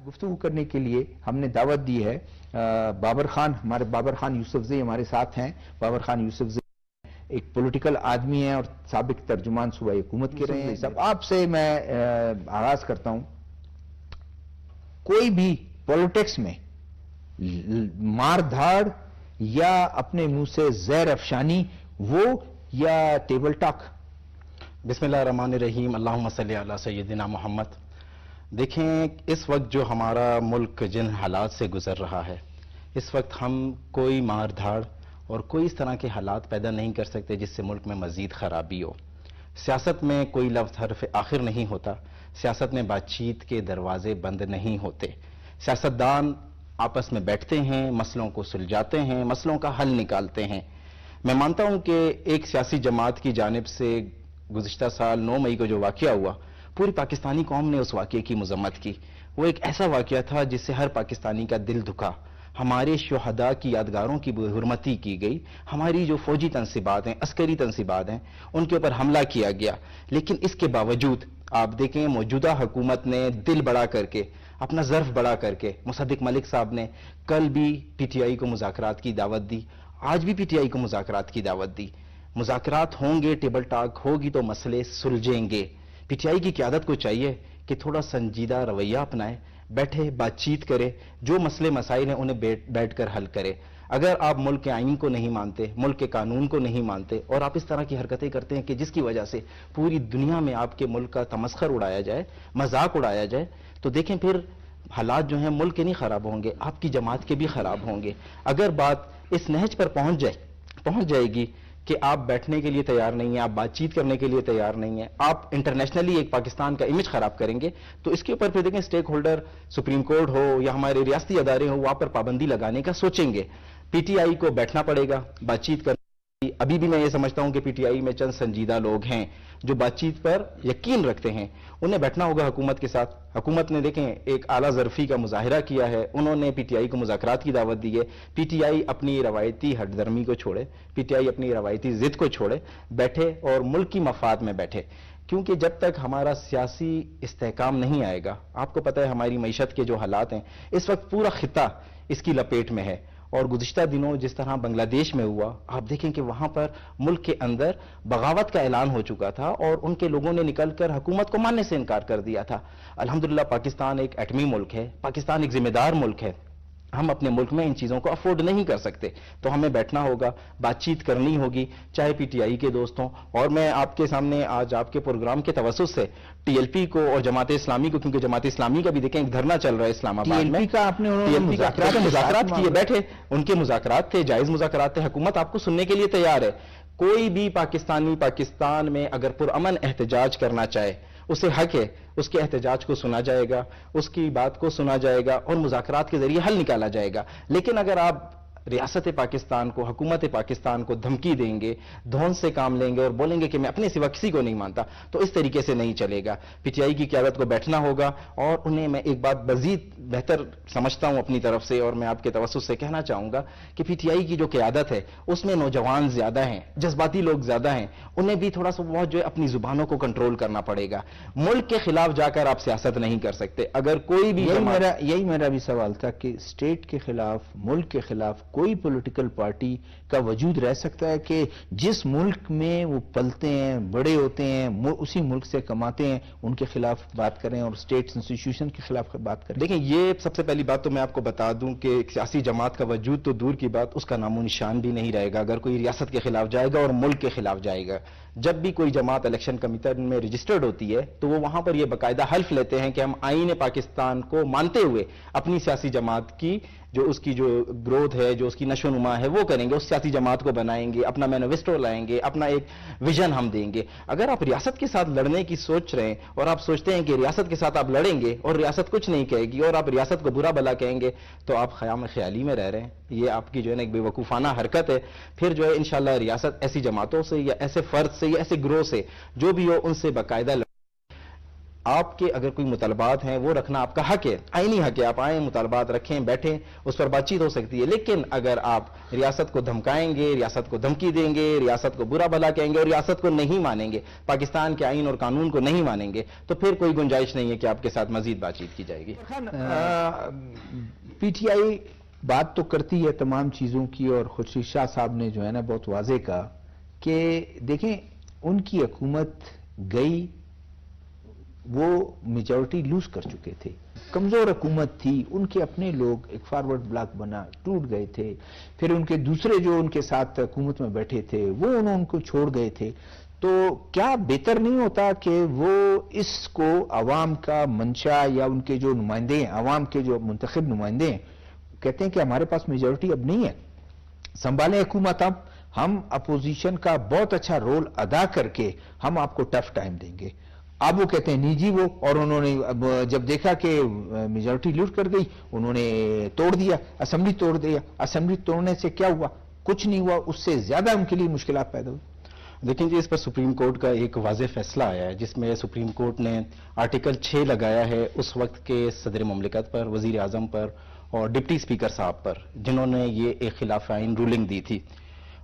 گفتگو کرنے کے لیے ہم نے دعوت دی ہے بابر خان، ہمارے بابر خان یوسفزئی ہمارے ساتھ ہیں. بابر خان یوسفزئی ایک پولیٹیکل آدمی ہیں اور سابق ترجمان صوبائی حکومت کے رہے ہیں. صاحب آپ سے میں آغاز کرتا ہوں. کوئی بھی پولیٹکس میں مار دھاڑ یا اپنے منہ سے زہر افشانی وہ یا ٹیبل ٹاک؟ بسم اللہ الرحمن الرحیم، اللہم صلی علی سیدنا محمد. دیکھیں اس وقت جو ہمارا ملک جن حالات سے گزر رہا ہے، اس وقت ہم کوئی مار دھاڑ اور کوئی اس طرح کے حالات پیدا نہیں کر سکتے جس سے ملک میں مزید خرابی ہو. سیاست میں کوئی لفظ حرف آخر نہیں ہوتا، سیاست میں بات چیت کے دروازے بند نہیں ہوتے. سیاستدان آپس میں بیٹھتے ہیں، مسئلوں کو سلجھاتے ہیں، مسئلوں کا حل نکالتے ہیں. میں مانتا ہوں کہ ایک سیاسی جماعت کی جانب سے گزشتہ سال 9 مئی کو جو واقعہ ہوا، پوری پاکستانی قوم نے اس واقعے کی مذمت کی. وہ ایک ایسا واقعہ تھا جس سے ہر پاکستانی کا دل دکھا. ہمارے شہداء کی یادگاروں کی حرمتی کی گئی، ہماری جو فوجی تنصیبات ہیں، عسکری تنصیبات ہیں، ان کے اوپر حملہ کیا گیا. لیکن اس کے باوجود آپ دیکھیں موجودہ حکومت نے دل بڑا کر کے، اپنا ظرف بڑا کر کے، مصدق ملک صاحب نے کل بھی پی ٹی آئی کو مذاکرات کی دعوت دی، آج بھی پی ٹی آئی کو مذاکرات کی دعوت دی. مذاکرات ہوں گے، ٹیبل ٹاک ہوگی تو مسئلے سلجھیں گے. پی ٹی آئی کی قیادت کو چاہیے کہ تھوڑا سنجیدہ رویہ اپنائے، بیٹھے بات چیت کرے، جو مسئلے مسائل ہیں انہیں بیٹھ کر حل کرے. اگر آپ ملک کے آئین کو نہیں مانتے، ملک کے قانون کو نہیں مانتے اور آپ اس طرح کی حرکتیں کرتے ہیں کہ جس کی وجہ سے پوری دنیا میں آپ کے ملک کا تمسخر اڑایا جائے، مذاق اڑایا جائے، تو دیکھیں پھر حالات جو ہیں ملک کے نہیں خراب ہوں گے، آپ کی جماعت کے بھی خراب ہوں گے. اگر بات اس نہج پر پہنچ جائے گی کہ آپ بیٹھنے کے لیے تیار نہیں ہیں، آپ بات چیت کرنے کے لیے تیار نہیں ہیں، آپ انٹرنیشنلی ایک پاکستان کا امیج خراب کریں گے، تو اس کے اوپر پھر دیکھیں اسٹیک ہولڈر سپریم کورٹ ہو یا ہمارے ریاستی ادارے ہوں، وہاں پر پابندی لگانے کا سوچیں گے. پی ٹی آئی کو بیٹھنا پڑے گا، بات چیت کرنے. ابھی بھی میں یہ سمجھتا ہوں کہ پی ٹی آئی میں چند سنجیدہ لوگ ہیں جو بات چیت پر یقین رکھتے ہیں، انہیں بیٹھنا ہوگا حکومت کے ساتھ. حکومت نے دیکھیں ایک اعلیٰ ظرفی کا مظاہرہ کیا ہے، انہوں نے پی ٹی آئی کو مذاکرات کی دعوت دی ہے. پی ٹی آئی اپنی روایتی ہٹ درمی کو چھوڑے، پی ٹی آئی اپنی روایتی ضد کو چھوڑے، بیٹھے اور ملک کی مفاد میں بیٹھے. کیونکہ جب تک ہمارا سیاسی استحکام نہیں آئے گا، آپ کو پتہ ہے ہماری معیشت کے جو حالات ہیں اس وقت پورا خطہ اس کی لپیٹ میں ہے. اور گزشتہ دنوں جس طرح بنگلہ دیش میں ہوا، آپ دیکھیں کہ وہاں پر ملک کے اندر بغاوت کا اعلان ہو چکا تھا اور ان کے لوگوں نے نکل کر حکومت کو ماننے سے انکار کر دیا تھا. الحمدللہ پاکستان ایک ایٹمی ملک ہے، پاکستان ایک ذمہ دار ملک ہے. ہم اپنے ملک میں ان چیزوں کو افورڈ نہیں کر سکتے، تو ہمیں بیٹھنا ہوگا، بات چیت کرنی ہوگی، چاہے پی ٹی آئی کے دوستوں. اور میں آپ کے سامنے آج آپ کے پروگرام کے توسط سے ٹی ایل پی کو اور جماعت اسلامی کو، کیونکہ جماعت اسلامی کا بھی دیکھیں ایک دھرنا چل رہا ہے اسلام آباد میں، مذاکرات کیے، بیٹھے، ان کے مذاکرات تھے، جائز مذاکرات تھے. حکومت آپ کو سننے کے لیے تیار ہے. کوئی بھی پاکستانی پاکستان میں اگر پرامن احتجاج کرنا چاہے، اسے حق ہے، اس کے احتجاج کو سنا جائے گا، اس کی بات کو سنا جائے گا اور مذاکرات کے ذریعے حل نکالا جائے گا. لیکن اگر آپ ریاست پاکستان کو، حکومت پاکستان کو دھمکی دیں گے، دھون سے کام لیں گے اور بولیں گے کہ میں اپنے سوا کسی کو نہیں مانتا، تو اس طریقے سے نہیں چلے گا. پی ٹی آئی کی قیادت کو بیٹھنا ہوگا. اور انہیں میں ایک بات مزید بہتر سمجھتا ہوں اپنی طرف سے، اور میں آپ کے توسط سے کہنا چاہوں گا کہ پی ٹی آئی کی جو قیادت ہے اس میں نوجوان زیادہ ہیں، جذباتی لوگ زیادہ ہیں، انہیں بھی تھوڑا سا بہت جو ہے اپنی زبانوں کو کنٹرول کرنا پڑے گا. ملک کے خلاف جا کر آپ سیاست نہیں کر سکتے. اگر کوئی بھی یہی میرا بھی سوال تھا کہ اسٹیٹ کے خلاف، ملک کے خلاف کوئی پولیٹیکل پارٹی کا وجود رہ سکتا ہے کہ جس ملک میں وہ پلتے ہیں، بڑے ہوتے ہیں، اسی ملک سے کماتے ہیں، ان کے خلاف بات کریں اور اسٹیٹ انسٹیٹیوشن کے خلاف بات کریں؟ دیکھیں یہ سب سے پہلی بات تو میں آپ کو بتا دوں کہ ایک سیاسی جماعت کا وجود تو دور کی بات، اس کا نام و نشان بھی نہیں رہے گا اگر کوئی ریاست کے خلاف جائے گا اور ملک کے خلاف جائے گا. جب بھی کوئی جماعت الیکشن کمیشن میں رجسٹرڈ ہوتی ہے تو وہ وہاں پر یہ باقاعدہ حلف لیتے ہیں کہ ہم آئین پاکستان کو مانتے ہوئے اپنی سیاسی جماعت کی جو اس کی جو گروتھ ہے، جو اس کی نشو و نما ہے وہ کریں گے، اس سیاسی جماعت کو بنائیں گے، اپنا مینیفیسٹو لائیں گے، اپنا ایک ویژن ہم دیں گے. اگر آپ ریاست کے ساتھ لڑنے کی سوچ رہے ہیں اور آپ سوچتے ہیں کہ ریاست کے ساتھ آپ لڑیں گے اور ریاست کچھ نہیں کہے گی اور آپ ریاست کو برا بھلا کہیں گے، تو آپ خیام خیالی میں رہ رہے ہیں. یہ آپ کی جو ہے نا ایک بے وقوفانہ حرکت ہے. پھر جو ہے انشاءاللہ ریاست ایسی جماعتوں سے یا ایسے فرد سے یا ایسے گروہ سے جو بھی ہو ان سے باقاعدہ آپ کے اگر کوئی مطالبات ہیں وہ رکھنا آپ کا حق ہے، آئینی حق ہے، آپ آئیں مطالبات رکھیں بیٹھیں، اس پر بات چیت ہو سکتی ہے، لیکن اگر آپ ریاست کو دھمکائیں گے، ریاست کو دھمکی دیں گے، ریاست کو برا بھلا کہیں گے اور ریاست کو نہیں مانیں گے، پاکستان کے آئین اور قانون کو نہیں مانیں گے، تو پھر کوئی گنجائش نہیں ہے کہ آپ کے ساتھ مزید بات چیت کی جائے گی۔ پی ٹی آئی بات تو کرتی ہے تمام چیزوں کی، اور خورشید شاہ صاحب نے جو ہے نا بہت واضح کہا کہ دیکھیں ان کی حکومت گئی، وہ میجورٹی لوز کر چکے تھے، کمزور حکومت تھی، ان کے اپنے لوگ ایک فارورڈ بلاک بنا ٹوٹ گئے تھے، پھر ان کے دوسرے جو ان کے ساتھ حکومت میں بیٹھے تھے وہ ان کو چھوڑ گئے تھے، تو کیا بہتر نہیں ہوتا کہ وہ اس کو عوام کا منشا یا ان کے جو نمائندے ہیں، عوام کے جو منتخب نمائندے ہیں، کہتے ہیں کہ ہمارے پاس میجورٹی اب نہیں ہے، سنبھالیں حکومت، اب ہم اپوزیشن کا بہت اچھا رول ادا کر کے ہم آپ کو ٹف ٹائم دیں گے۔ اب وہ کہتے ہیں نہیں جی، وہ اور انہوں نے جب دیکھا کہ میجورٹی لوٹ کر گئی، انہوں نے توڑ دیا، اسمبلی توڑ دیا، اسمبلی توڑنے سے کیا ہوا؟ کچھ نہیں ہوا، اس سے زیادہ ان کے لیے مشکلات پیدا ہوئی۔ دیکھیں جی، اس پر سپریم کورٹ کا ایک واضح فیصلہ آیا ہے جس میں سپریم کورٹ نے آرٹیکل 6 لگایا ہے اس وقت کے صدر مملکت پر، وزیر اعظم پر اور ڈپٹی اسپیکر صاحب پر، جنہوں نے یہ ایک خلاف آئین رولنگ دی تھی۔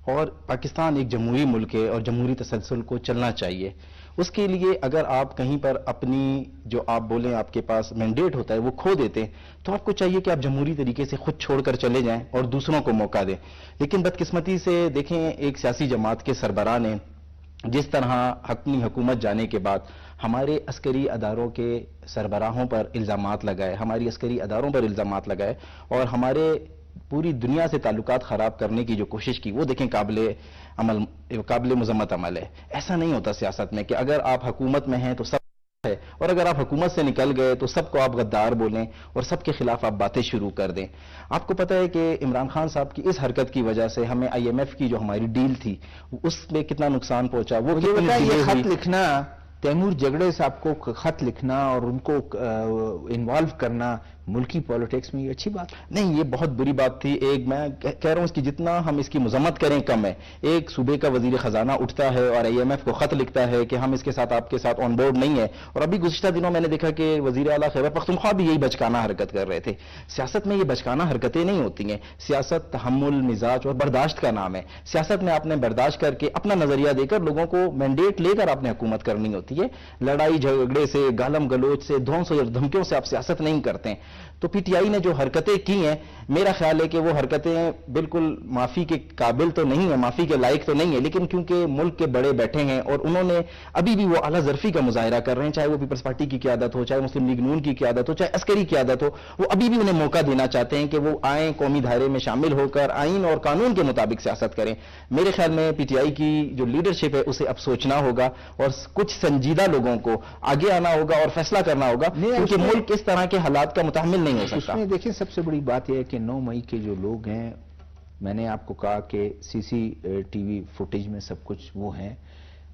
اور پاکستان ایک جمہوری ملک ہے اور جمہوری تسلسل کو چلنا چاہیے، اس کے لیے اگر آپ کہیں پر اپنی جو آپ بولیں آپ کے پاس مینڈیٹ ہوتا ہے وہ کھو دیتے ہیں تو آپ کو چاہیے کہ آپ جمہوری طریقے سے خود چھوڑ کر چلے جائیں اور دوسروں کو موقع دیں، لیکن بدقسمتی سے دیکھیں ایک سیاسی جماعت کے سربراہ نے جس طرح اپنی حکومت جانے کے بعد ہمارے عسکری اداروں کے سربراہوں پر الزامات لگائے، ہماری عسکری اداروں پر الزامات لگائے اور ہمارے پوری دنیا سے تعلقات خراب کرنے کی جو کوشش کی، وہ دیکھیں قابل مذمت عمل ہے۔ ایسا نہیں ہوتا سیاست میں کہ اگر آپ حکومت میں ہیں تو سب ہے، اور اگر آپ حکومت سے نکل گئے تو سب کو آپ غدار بولیں اور سب کے خلاف آپ باتیں شروع کر دیں۔ آپ کو پتہ ہے کہ عمران خان صاحب کی اس حرکت کی وجہ سے ہمیں آئی ایم ایف کی جو ہماری ڈیل تھی اس میں کتنا نقصان پہنچا، وہ مجھے بتا یہ خط لکھنا، تیمور جگڑے صاحب کو خط لکھنا اور ان کو انوالو کرنا ملکی پالیٹکس میں، یہ اچھی بات نہیں، یہ بہت بری بات تھی۔ ایک میں کہہ رہا ہوں اس کی جتنا ہم اس کی مذمت کریں کم ہے۔ ایک صوبے کا وزیر خزانہ اٹھتا ہے اور آئی ایم ایف کو خط لکھتا ہے کہ ہم اس کے ساتھ آپ کے ساتھ آن بورڈ نہیں ہے، اور ابھی گزشتہ دنوں میں نے دیکھا کہ وزیر اعلیٰ خیبر پختونخوا بھی یہی بچکانہ حرکت کر رہے تھے۔ سیاست میں یہ بچکانہ حرکتیں نہیں ہوتی ہیں، سیاست تحمل، مزاج اور برداشت کا نام ہے۔ سیاست میں آپ نے برداشت کر کے اپنا نظریہ دے کر لوگوں کو مینڈیٹ لے کر آپ نے حکومت کرنی ہوتی ہے، لڑائی جھگڑے سے، گالم گلوچ سے، دھونس اور دھمکیوں سے آپ سیاست نہیں کرتے ہیں۔ تو پی ٹی آئی نے جو حرکتیں کی ہیں، میرا خیال ہے کہ وہ حرکتیں بالکل معافی کے قابل تو نہیں ہیں، معافی کے لائق تو نہیں ہے، لیکن کیونکہ ملک کے بڑے بیٹھے ہیں اور انہوں نے ابھی بھی وہ اعلیٰ ظرفی کا مظاہرہ کر رہے ہیں، چاہے وہ پیپلز پارٹی کی قیادت ہو، چاہے مسلم لیگ نون کی قیادت ہو، چاہے عسکری قیادت ہو، وہ ابھی بھی انہیں موقع دینا چاہتے ہیں کہ وہ آئیں، قومی دھارے میں شامل ہو کر آئین اور قانون کے مطابق سیاست کریں۔ میرے خیال میں پی ٹی آئی کی جو لیڈرشپ ہے اسے اب سوچنا ہوگا اور کچھ سنجیدہ لوگوں کو آگے آنا ہوگا اور فیصلہ کرنا ہوگا، کیونکہ ملک اس طرح کے حالات کا متحمل نہیں ہو سکتا۔ دیکھیں سب سے بڑی بات یہ ہے کہ 9 مئی کے جو لوگ ہیں، میں نے آپ کو کہا کہ سی سی ٹی وی فوٹیج میں سب کچھ وہ ہیں،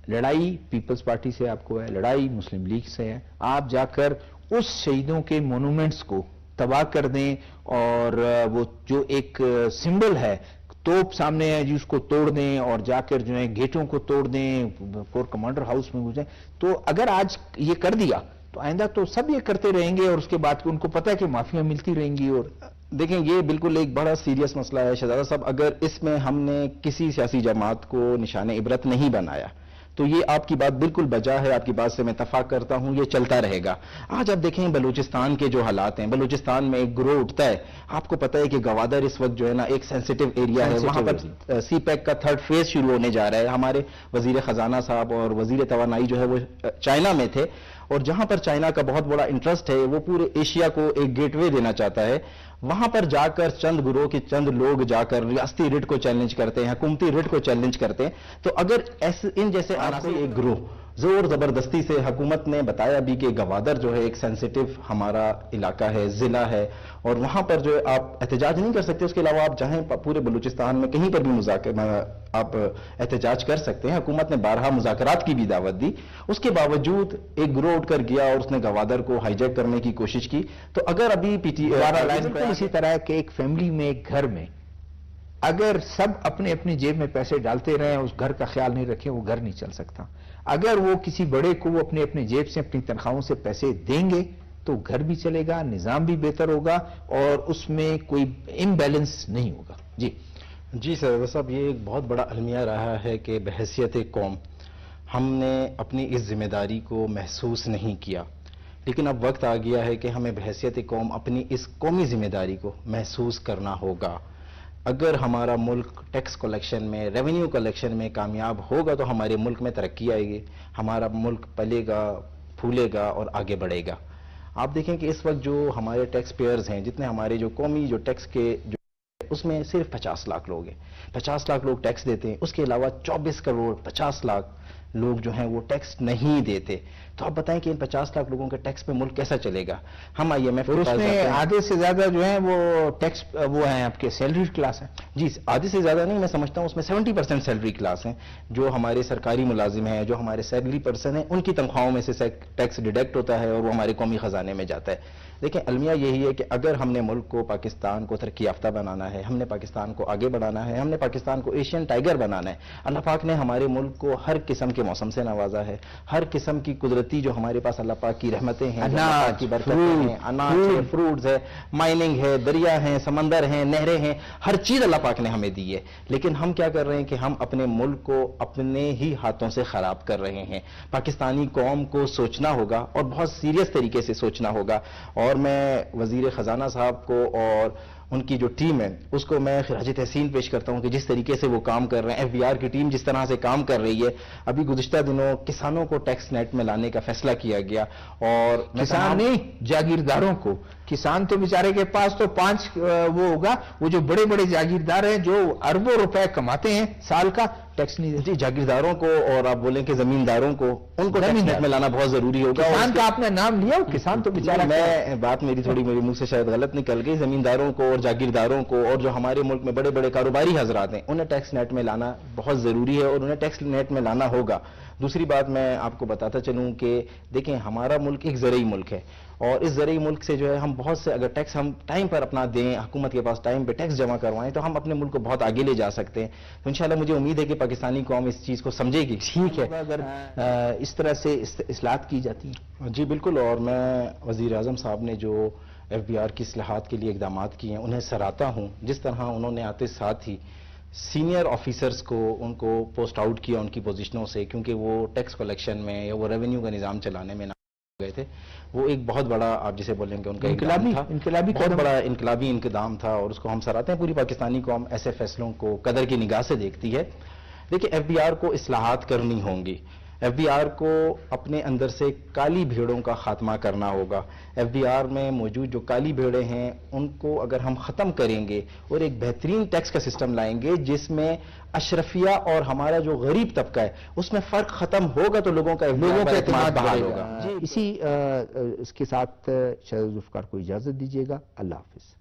لڑائی پیپلز پارٹی سے آپ کو ہے، لڑائی مسلم لیگ سے ہے، آپ جا کر اس شہیدوں کے مونومنٹس کو تباہ کر دیں اور وہ جو ایک سمبل ہے، توپ سامنے ہے جی، اس کو توڑ دیں اور جا کر جو ہے گیٹوں کو توڑ دیں، کور کمانڈر ہاؤس میں گھسیں، تو اگر آج یہ کر دیا تو آئندہ تو سب یہ کرتے رہیں گے اور اس کے بعد ان کو پتہ ہے کہ معافیاں ملتی رہیں گی۔ اور دیکھیں یہ بالکل ایک بڑا سیریس مسئلہ ہے شہزادہ صاحب، اگر اس میں ہم نے کسی سیاسی جماعت کو نشان عبرت نہیں بنایا تو یہ آپ کی بات بالکل بجا ہے، آپ کی بات سے میں اتفاق کرتا ہوں، یہ چلتا رہے گا۔ آج آپ دیکھیں بلوچستان کے جو حالات ہیں، بلوچستان میں ایک گروہ اٹھتا ہے، آپ کو پتہ ہے کہ گوادر اس وقت جو ہے نا ایک سینسیٹیو ایریا ہے، وہاں پر سی پیک کا 3rd فیز شروع ہونے جا رہا ہے۔ ہمارے وزیر خزانہ صاحب اور وزیر توانائی جو ہے وہ چائنا میں تھے، اور جہاں پر چائنا کا بہت بڑا انٹرسٹ ہے، وہ پورے ایشیا کو ایک گیٹ وے دینا چاہتا ہے، وہاں پر جا کر چند گروہ کے چند لوگ جا کر ریاستی ریٹ کو چیلنج کرتے ہیں، حکومتی ریٹ کو چیلنج کرتے ہیں، تو اگر ان جیسے عناصر ایک گروہ زور زبردستی سے، حکومت نے بتایا بھی کہ گوادر جو ہے ایک سینسیٹیو ہمارا علاقہ ہے، ضلع ہے، اور وہاں پر جو ہے آپ احتجاج نہیں کر سکتے، اس کے علاوہ آپ چاہیں پورے بلوچستان میں کہیں پر بھی آپ احتجاج کر سکتے ہیں۔ حکومت نے بارہا مذاکرات کی بھی دعوت دی، اس کے باوجود ایک گروہ اٹھ کر گیا اور اس نے گوادر کو ہائی جیک کرنے کی کوشش کی۔ تو اگر ابھی پی ٹی اسی طرح کہ ایک فیملی میں، ایک گھر میں اگر سب اپنے اپنی جیب میں پیسے ڈالتے رہیں، اس گھر کا خیال نہیں رکھیں، وہ گھر نہیں چل سکتا. اگر وہ کسی بڑے کو وہ اپنے اپنے جیب سے اپنی تنخواہوں سے پیسے دیں گے تو گھر بھی چلے گا، نظام بھی بہتر ہوگا اور اس میں کوئی امبیلنس نہیں ہوگا. جی سر صاحب، یہ ایک بہت بڑا المیہ رہا ہے کہ بحیثیت قوم ہم نے اپنی اس ذمہ داری کو محسوس نہیں کیا، لیکن اب وقت آ گیا ہے کہ ہمیں بحیثیت قوم اپنی اس قومی ذمہ داری کو محسوس کرنا ہوگا. اگر ہمارا ملک ٹیکس کلیکشن میں، ریونیو کلیکشن میں کامیاب ہوگا تو ہمارے ملک میں ترقی آئے گی، ہمارا ملک پلے گا، پھولے گا اور آگے بڑھے گا. آپ دیکھیں کہ اس وقت جو ہمارے ٹیکس پیئرز ہیں، جتنے ہمارے جو قومی جو ٹیکس کے اس میں صرف 50 لاکھ لوگ ہیں. 50 لاکھ لوگ ٹیکس دیتے ہیں، اس کے علاوہ 24 کروڑ 50 لاکھ لوگ جو ہیں وہ ٹیکس نہیں دیتے. تو آپ بتائیں کہ ان 50 لاکھ لوگوں کے ٹیکس پہ ملک کیسا چلے گا؟ ہم IMF اور اس میں آدھے سے زیادہ جو ہیں وہ ٹیکس وہ ہیں آپ کے سیلری کلاس ہیں. جی آدھے سے زیادہ نہیں، میں سمجھتا ہوں اس میں 70% سیلری کلاس ہیں، جو ہمارے سرکاری ملازم ہیں، جو ہمارے سیلری پرسن ہیں، ان کی تنخواہوں میں سے ٹیکس ڈیڈکٹ ہوتا ہے اور وہ ہمارے قومی خزانے میں جاتا ہے. دیکھیں المیہ یہی ہے کہ اگر ہم نے ملک کو، پاکستان کو ترقی یافتہ بنانا ہے، ہم نے پاکستان کو آگے بڑھانا ہے، ہم نے پاکستان کو ایشین ٹائیگر بنانا ہے. اللہ پاک نے ہمارے ملک کو ہر قسم کے موسم سے نوازا ہے، ہر قسم کی قدرتی جو ہمارے پاس اللہ پاک کی رحمتیں ہیں، اللہ پاک کی برکتیں ہیں، اناج ہے، فروٹس ہے، مائننگ ہے، دریا ہیں، سمندر ہیں، نہریں ہیں، ہر چیز اللہ پاک نے ہمیں دی ہے. لیکن ہم کیا کر رہے ہیں کہ ہم اپنے ملک کو اپنے ہی ہاتھوں سے خراب کر رہے ہیں. پاکستانی قوم کو سوچنا ہوگا اور بہت سیریس طریقے سے سوچنا ہوگا. اور میں وزیر خزانہ صاحب کو اور ان کی جو ٹیم ہے اس کو میں خراج تحسین پیش کرتا ہوں کہ جس طریقے سے وہ کام کر رہے ہیں. FBR کی ٹیم جس طرح سے کام کر رہی ہے، ابھی گزشتہ دنوں کسانوں کو ٹیکس نیٹ میں لانے کا فیصلہ کیا گیا. اور کسان نہیں، جاگیرداروں کو. کسان تو بیچارے کے پاس تو 5 وہ ہوگا، وہ جو بڑے بڑے جاگیردار ہیں جو اربوں روپے کماتے ہیں سال کا، ٹیکس نہیں دیتے. جی جاگیرداروں کو اور آپ بولیں کہ زمینداروں کو، ان کو ٹیکس نیٹ میں لانا بہت ضروری ہوگا. کسان کا آپ نے نام لیا، کسان تو بیچارہ، میں بات میری تھوڑی میرے منہ سے شاید غلط نکل گئی. زمینداروں کو اور جاگیرداروں کو اور جو ہمارے ملک میں بڑے بڑے کاروباری حضرات ہیں، انہیں ٹیکس نیٹ میں لانا بہت ضروری ہے اور انہیں ٹیکس نیٹ میں لانا ہوگا. دوسری بات میں آپ کو بتاتا چلوں کہ دیکھیں ہمارا ملک ایک زرعی ملک ہے اور اس زرعی ملک سے جو ہے ہم بہت سے اگر ٹیکس ہم ٹائم پر اپنا دیں، حکومت کے پاس ٹائم پہ ٹیکس جمع کروائیں تو ہم اپنے ملک کو بہت آگے لے جا سکتے ہیں. تو انشاءاللہ مجھے امید ہے کہ پاکستانی قوم اس چیز کو سمجھے گی. ٹھیک ہے اگر اس طرح سے اصلاحات کی جاتی ہیں. جی بالکل. اور میں وزیر اعظم صاحب نے جو FBR کی اصلاحات کے لیے اقدامات کیے ہیں انہیں سراہتا ہوں. جس طرح انہوں نے آتے ساتھ ہی سینئر آفیسرز کو ان کو پوسٹ آؤٹ کیا ان کی پوزیشنوں سے، کیونکہ وہ ٹیکس کلیکشن میں یا وہ ریونیو کا نظام چلانے میں نہ گئے تھے. وہ ایک بہت بڑا آپ جسے بولیں کہ ان کا انقلابی بہت بڑا انقلابی اقدام تھا اور اس کو ہم سراہتے ہیں. پوری پاکستانی قوم ایسے فیصلوں کو قدر کی نگاہ سے دیکھتی ہے. دیکھیں FBR کو اصلاحات کرنی ہوں گی. FBR کو اپنے اندر سے کالی بھیڑوں کا خاتمہ کرنا ہوگا. FBR میں موجود جو کالی بھیڑیں ہیں ان کو اگر ہم ختم کریں گے اور ایک بہترین ٹیکس کا سسٹم لائیں گے جس میں اشرفیہ اور ہمارا جو غریب طبقہ ہے اس میں فرق ختم ہوگا تو لوگوں کا اعتماد بحال ہوگا. اسی اس کے ساتھ شاہد ذوالفقار کو اجازت دیجیے گا. اللہ حافظ.